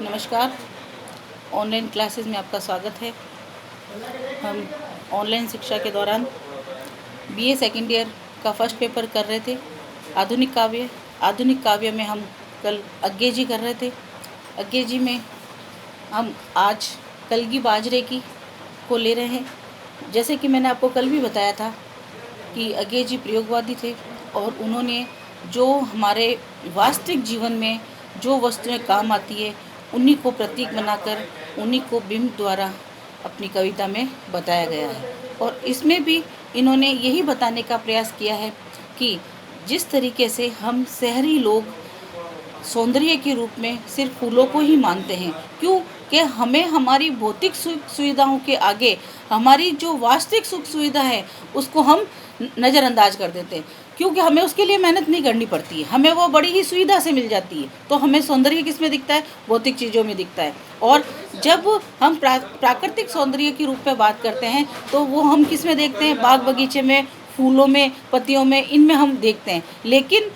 नमस्कार। Online classes में आपका स्वागत है। हम ऑनलाइन शिक्षा के दौरान बीए सेकेंड ईयर का फर्स्ट पेपर कर रहे थे, आधुनिक काव्य में हम कल अज्ञे कर रहे थे। अज्ञे में हम आज कलगी बाजरे की को ले रहे हैं। जैसे कि मैंने आपको कल भी बताया था कि अज्ञे प्रयोगवादी थे और उन्होंने जो हमारे वास्तविक जीवन में जो वस्तुएं काम आती है उन्हीं को प्रतीक बनाकर उन्हीं को बिंब द्वारा अपनी कविता में बताया गया है। और इसमें भी इन्होंने यही बताने का प्रयास किया है कि जिस तरीके से हम शहरी लोग सौंदर्य के रूप में सिर्फ फूलों को ही मानते हैं, क्योंकि हमें हमारी भौतिक सुख सुविधाओं के आगे हमारी जो वास्तविक सुख सुविधा है उसको हम नज़रअंदाज कर देते हैं, क्योंकि हमें उसके लिए मेहनत नहीं करनी पड़ती है, हमें वो बड़ी ही सुविधा से मिल जाती है। तो हमें सौंदर्य किस में दिखता है? भौतिक चीज़ों में दिखता है। और जब हम प्राकृतिक सौंदर्य के रूप में बात करते हैं तो वो हम किस में देखते हैं? बाग बगीचे में, फूलों में, पत्तियों में, इनमें हम देखते हैं। लेकिन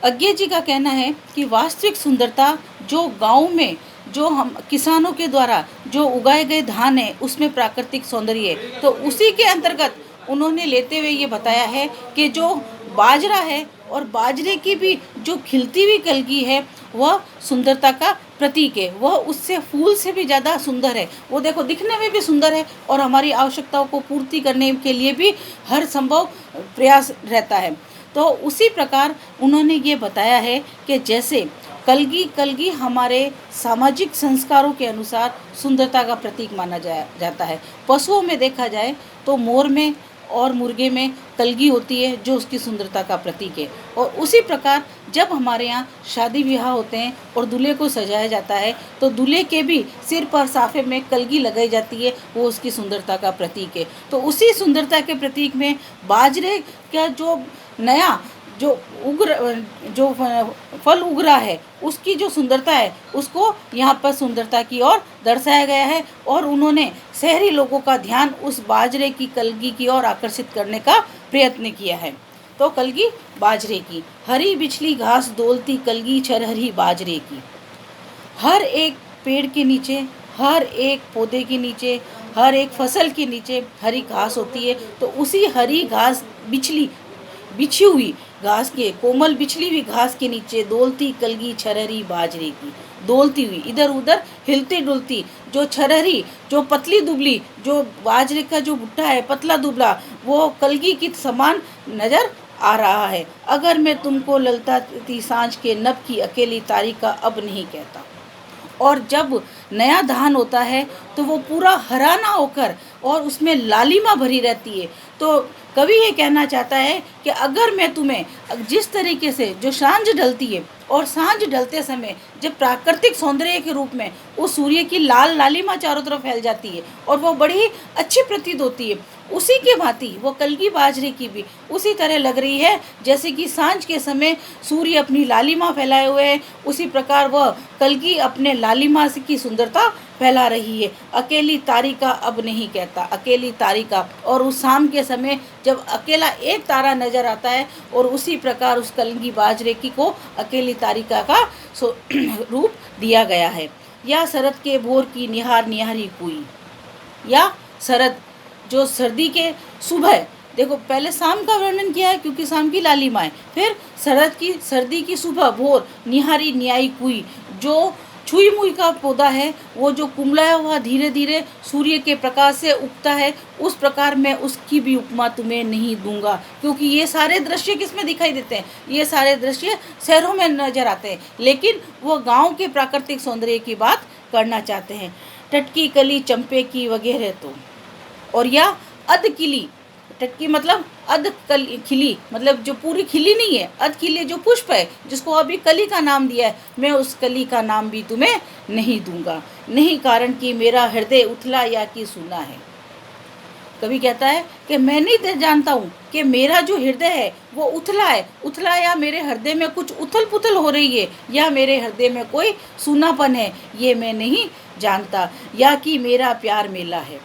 अज्ञे जी का कहना है कि वास्तविक सुंदरता जो गाँव में जो हम किसानों के द्वारा जो उगाए गए धान है उसमें प्राकृतिक सौंदर्य है। तो उसी के अंतर्गत उन्होंने लेते हुए ये बताया है कि जो बाजरा है और बाजरे की भी जो खिलती हुई कलगी है वह सुंदरता का प्रतीक है। वह उससे फूल से भी ज़्यादा सुंदर है। वो देखो दिखने में भी सुंदर है और हमारी आवश्यकताओं को पूर्ति करने के लिए भी हर संभव प्रयास रहता है। तो उसी प्रकार उन्होंने ये बताया है कि जैसे कलगी हमारे सामाजिक संस्कारों के अनुसार सुंदरता का प्रतीक माना जाता है। पशुओं में देखा जाए तो मोर में और मुर्गे में कलगी होती है जो उसकी सुंदरता का प्रतीक है। और उसी प्रकार जब हमारे यहाँ शादी ब्याह होते हैं और दूल्हे को सजाया जाता है तो दूल्हे के भी सिर पर साफे में कलगी लगाई जाती है, वो उसकी सुंदरता का प्रतीक है। तो उसी सुंदरता के प्रतीक में बाजरे का जो नया जो फल उग रहा है उसकी जो सुंदरता है उसको यहाँ पर सुंदरता की ओर दर्शाया गया है। और उन्होंने शहरी लोगों का ध्यान उस बाजरे की कलगी की ओर आकर्षित करने का प्रयत्न किया है। तो कलगी बाजरे की, हरी बिछली घास डोलती कलगी छरहरी बाजरे की। हर एक पेड़ के नीचे, हर एक पौधे के नीचे, हर एक फसल के नीचे हरी घास होती है। तो उसी हरी घास बिछी हुई घास के कोमल बिछली हुई घास के नीचे डोलती कलगी छरहरी बाजरे की, डोलती हुई इधर उधर हिलती डुलती जो छरहरी, जो पतली दुबली, जो बाजरे का जो भुट्टा है पतला दुबला, वो कलगी की समान नजर आ रहा है। अगर मैं तुमको ललचाती सांझ के नभ की अकेली तारीख का अब नहीं कहता। और जब नया धान होता है तो वो पूरा हरा ना होकर और उसमें लालिमा भरी रहती है। तो कवि ये कहना चाहता है कि अगर मैं तुम्हें जिस तरीके से जो सांझ ढलती है और सांझ ढलते समय जब प्राकृतिक सौंदर्य के रूप में उस सूर्य की लाल लालिमा चारों तरफ फैल जाती है और वो बड़ी ही अच्छी प्रतीत होती है, उसी के भांति वो कलगी बाजरे की भी उसी तरह लग रही है जैसे कि सांझ के समय सूर्य अपनी लालिमा फैलाए हुए है, उसी प्रकार वह कलगी अपने लालिमा की सुंदरता फैला रही है। अकेली तारिका अब नहीं कहता, अकेली तारिका। और उस शाम के समय जब अकेला एक तारा नजर आता है और उसी प्रकार उस कलगी बाजरे की को अकेली तारिका का रूप दिया गया है। या शरद के भोर की निहार निहारी कोई, या शरद जो सर्दी के सुबह, देखो पहले शाम का वर्णन किया है क्योंकि शाम की लालिमा है, फिर सर्दी की सुबह भोर निहारी न्यायी कुई, जो छुई मुई का पौधा है वो जो कुमलाया हुआ धीरे धीरे सूर्य के प्रकाश से उगता है, उस प्रकार मैं उसकी भी उपमा तुम्हें नहीं दूंगा। क्योंकि ये सारे दृश्य किस में दिखाई देते हैं? ये सारे दृश्य शहरों में नजर आते हैं, लेकिन वो गांव के प्राकृतिक सौंदर्य की बात करना चाहते हैं। टटकी कली चंपे की वगैरह तो, और या अध किली, टटकी मतलब अध खिली, मतलब जो पूरी खिली नहीं है, अध खिली जो पुष्प है जिसको अभी कली का नाम दिया है, मैं उस कली का नाम भी तुम्हें नहीं दूंगा। नहीं कारण कि मेरा हृदय उथला या कि सुना है। कवि कहता है कि मैं नहीं जानता हूँ कि मेरा जो हृदय है वो उथला है, उथला या मेरे हृदय में कुछ उथल पुथल हो रही है या मेरे हृदय में कोई सूनापन है, ये मैं नहीं जानता। या कि मेरा प्यार मेला है।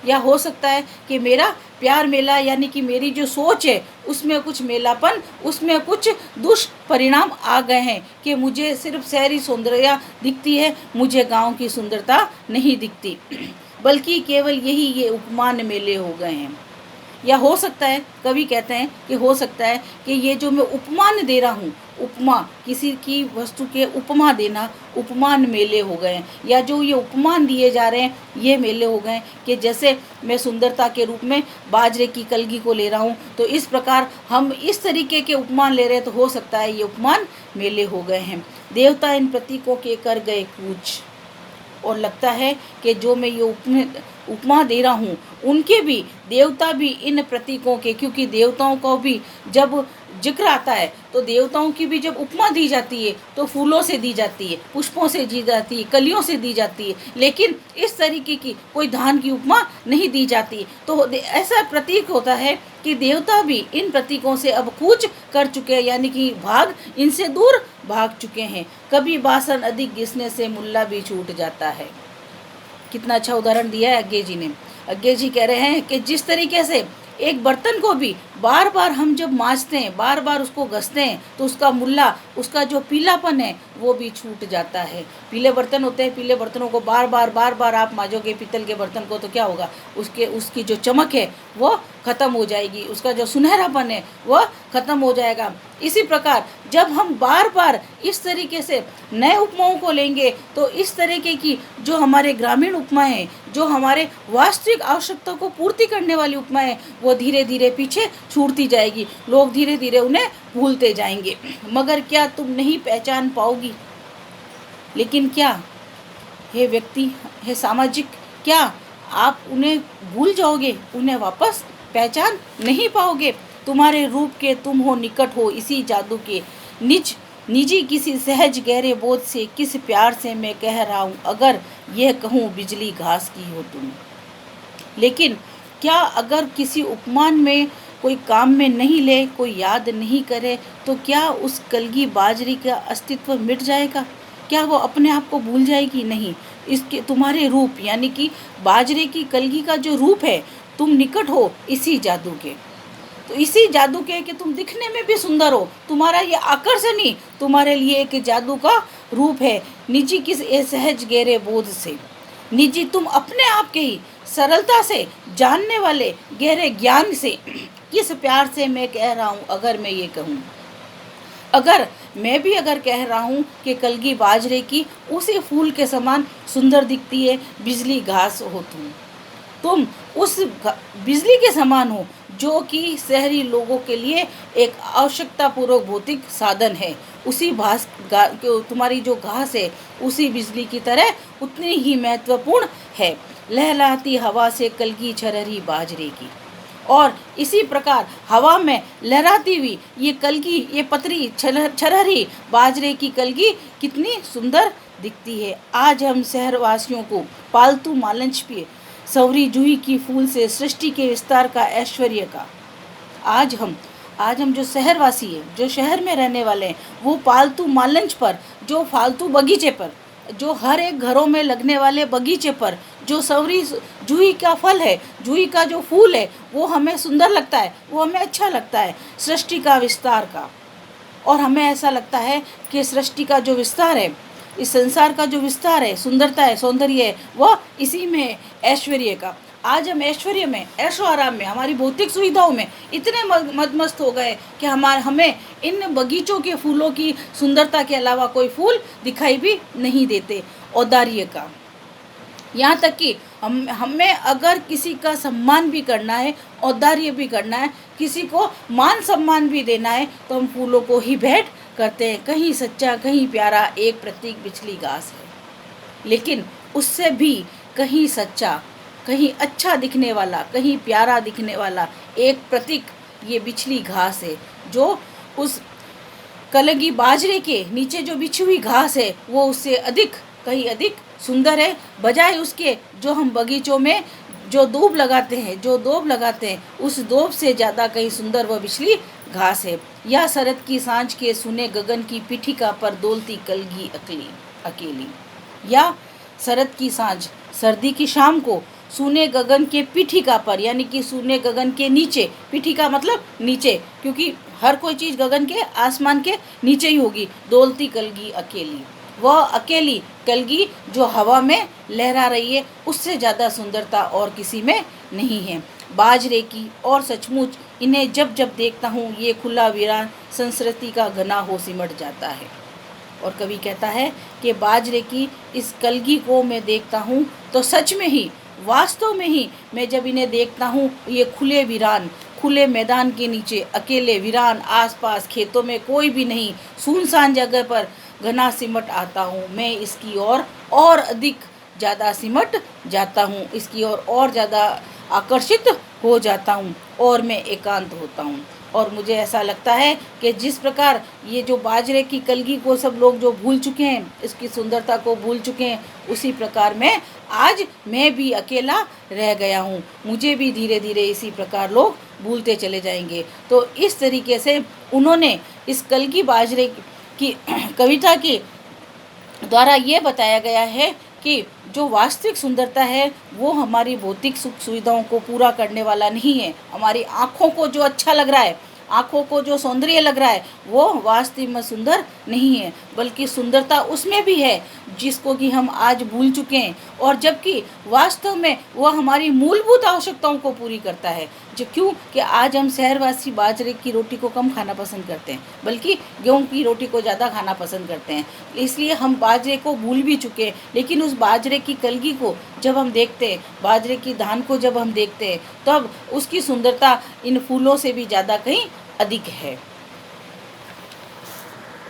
या हो सकता है कि मेरा प्यार मेला यानी कि मेरी जो सोच है उसमें कुछ मेलापन, उसमें कुछ दुष्परिणाम आ गए हैं कि मुझे सिर्फ शहरी सौंदर्य दिखती है, मुझे गांव की सुंदरता नहीं दिखती, बल्कि केवल यही ये उपमान मेले हो गए हैं। या हो सकता है, कवि कहते हैं कि हो सकता है कि ये जो मैं उपमान दे रहा हूँ, उपमा, किसी की वस्तु के उपमा देना, उपमान मेले हो गए हैं। या जो ये उपमान दिए जा रहे हैं ये मेले हो गए कि जैसे मैं सुंदरता के रूप में बाजरे की कलगी को ले रहा हूँ, तो इस प्रकार हम इस तरीके के उपमान ले रहे हैं, तो हो सकता है ये उपमान मेले हो गए हैं। देवता इन प्रतीकों के कर गए कूच, और लगता है कि जो मैं ये उपमा दे रहा हूँ उनके भी, देवता भी इन प्रतीकों के, क्योंकि देवताओं को भी जब जिक्र आता है तो देवताओं की भी जब उपमा दी जाती है तो फूलों से दी जाती है, पुष्पों से दी जाती है, कलियों से दी जाती है, लेकिन इस तरीके की कोई धान की उपमा नहीं दी जाती। तो ऐसा प्रतीक होता है कि देवता भी इन प्रतीकों से अब कूच कर चुके हैं, यानी कि इनसे दूर भाग चुके हैं। कभी बासन अधिक घिसने से मुल्ला भी छूट जाता है। कितना अच्छा उदाहरण दिया है अज्ञे जी ने। अज्ञे जी कह रहे हैं कि जिस तरीके से एक बर्तन को भी बार बार हम जब मांजते हैं, बार बार उसको घसते हैं, तो उसका मुल्ला, उसका जो पीलापन है वो भी छूट जाता है। पीले बर्तन होते हैं, पीले बर्तनों को बार बार आप मांजोगे पीतल के बर्तन को, तो क्या होगा, उसकी जो चमक है वो ख़त्म हो जाएगी, उसका जो सुनहरापन है वह ख़त्म हो जाएगा। इसी प्रकार जब हम बार बार इस तरीके से नए उपमाओं को लेंगे, तो इस तरीके की जो हमारे ग्रामीण उपमा है, जो हमारे वास्तविक आवश्यकता को पूर्ति करने वाली उपमा है, वो धीरे धीरे पीछे छूटती जाएगी, लोग धीरे धीरे उन्हें भूलते जाएंगे। मगर क्या तुम नहीं पहचान पाओगी? लेकिन क्या हे व्यक्ति, हे सामाजिक, क्या आप उन्हें भूल जाओगे, उन्हें वापस पहचान नहीं पाओगे? तुम्हारे रूप के तुम हो निकट हो इसी जादू के, निजी किसी सहज गहरे बोध से, किस प्यार से मैं कह रहा हूँ, अगर यह कहूँ बिजली घास की हो तुम। लेकिन क्या अगर किसी उपमान में कोई काम में नहीं ले, कोई याद नहीं करे, तो क्या उस कलगी बाजरी का अस्तित्व मिट जाएगा? क्या वो अपने आप को भूल जाएगी? नहीं। इसके तुम्हारे रूप यानी कि बाजरे की कलगी का जो रूप है, तुम निकट हो इसी जादू के, तो इसी जादू के कि तुम दिखने में भी सुंदर हो, तुम्हारा ये आकर्षण ही तुम्हारे लिए एक जादू का रूप है। निजी किस सहज गहरे बोध से, निजी तुम अपने आप के ही सरलता से जानने वाले गहरे ज्ञान से, किस प्यार से मैं कह रहा हूँ, अगर मैं ये कहूँ, अगर मैं भी अगर कह रहा हूँ कि कलगी बाजरे की उसी फूल के समान सुंदर दिखती है, बिजली घास हो तुम उस बिजली के समान हो, जो कि शहरी लोगों के लिए एक आवश्यकता पूर्वक भौतिक साधन है। उसी तुम्हारी जो घास है उसी बिजली की तरह उतनी ही महत्वपूर्ण है, लहलाती हवा से कलगी छरहरी बाजरे की। और इसी प्रकार हवा में लहराती हुई ये कलगी, ये पतरी छरहरी बाजरे की कलगी कितनी सुंदर दिखती है। आज हम शहरवासियों को पालतू मालंच पे सवरी जूही की फूल से सृष्टि के विस्तार का, ऐश्वर्य का, आज हम जो शहरवासी है, जो शहर में रहने वाले हैं, वो पालतू मालंच पर, जो फालतू बगीचे पर, जो हर एक घरों में लगने वाले बगीचे पर जो सवरी जूही का फल है, जूही का जो फूल है, वो हमें सुंदर लगता है, वो हमें अच्छा लगता है, सृष्टि का विस्तार का। और हमें ऐसा लगता है कि सृष्टि का जो विस्तार है, इस संसार का जो विस्तार है, सुंदरता है, सौंदर्य है, वह इसी में है, ऐश्वर्य का। आज हम ऐश्वर्य में, ऐशो आराम में, हमारी भौतिक सुविधाओं में इतने मदमस्त हो गए कि हमें इन बगीचों के फूलों की सुंदरता के अलावा कोई फूल दिखाई भी नहीं देते। औदार्य का, यहाँ तक कि हमें अगर किसी का सम्मान भी करना है, औदार्य भी करना है, किसी को मान सम्मान भी देना है, तो हम फूलों को ही भेंट करते हैं। कहीं सच्चा, कहीं प्यारा एक प्रतीक बिछली घास है, लेकिन उससे भी कहीं सच्चा, कहीं अच्छा दिखने वाला, कहीं प्यारा दिखने वाला एक प्रतीक ये बिछली घास है, जो उस कलगी बाजरे के नीचे जो बिछी हुई घास है वो उससे अधिक, कहीं अधिक सुंदर है, बजाय उसके जो हम बगीचों में जो दूब लगाते हैं, उस दूब से ज़्यादा कहीं सुंदर वह बिछली घास है। या शरद की सांझ के सुने गगन की पीठिका पर डोलती कलगी अकेली, या शरद की सांझ, सर्दी की शाम को सूने गगन के पीठिका पर, यानी कि सूने गगन के नीचे, पीठिका मतलब नीचे, क्योंकि हर कोई चीज़ गगन के आसमान के नीचे ही होगी। डोलती कलगी अकेली, वह अकेली कलगी जो हवा में लहरा रही है, उससे ज़्यादा सुंदरता और किसी में नहीं है। बाजरे की, और सचमुच इन्हें जब जब देखता हूँ ये खुला वीरान संस्कृति का घना हो सिमट जाता है। और कवि कहता है कि बाजरे की इस कलगी को मैं देखता हूँ तो सच में ही, वास्तव में ही, मैं जब इन्हें देखता हूँ ये खुले वीरान, खुले मैदान के नीचे अकेले वीरान, आसपास खेतों में कोई भी नहीं, सुनसान जगह पर घना सिमट आता हूँ। मैं इसकी ओर और अधिक ज़्यादा सिमट जाता हूँ, इसकी ओर और ज़्यादा आकर्षित हो जाता हूँ और मैं एकांत होता हूँ। और मुझे ऐसा लगता है कि जिस प्रकार ये जो बाजरे की कलगी को सब लोग जो भूल चुके हैं, इसकी सुंदरता को भूल चुके हैं, उसी प्रकार में आज मैं भी अकेला रह गया हूँ। मुझे भी धीरे धीरे इसी प्रकार लोग भूलते चले जाएंगे। तो इस तरीके से उन्होंने इस कलगी बाजरे की कविता के द्वारा ये बताया गया है कि जो वास्तविक सुंदरता है वो हमारी भौतिक सुख सुविधाओं को पूरा करने वाला नहीं है। हमारी आँखों को जो अच्छा लग रहा है, आँखों को जो सौंदर्य लग रहा है, वो वास्तव में सुंदर नहीं है, बल्कि सुंदरता उसमें भी है जिसको कि हम आज भूल चुके हैं, और जबकि वास्तव में वह हमारी मूलभूत आवश्यकताओं को पूरी करता है। जो क्यों कि आज हम शहरवासी बाजरे की रोटी को कम खाना पसंद करते हैं, बल्कि गेहूं की रोटी को ज़्यादा खाना पसंद करते हैं, इसलिए हम बाजरे को भूल भी चुके हैं। लेकिन उस बाजरे की कलगी को जब हम देखते हैं, बाजरे की धान को जब हम देखते हैं, तब उसकी सुंदरता इन फूलों से भी ज़्यादा कहीं अधिक है।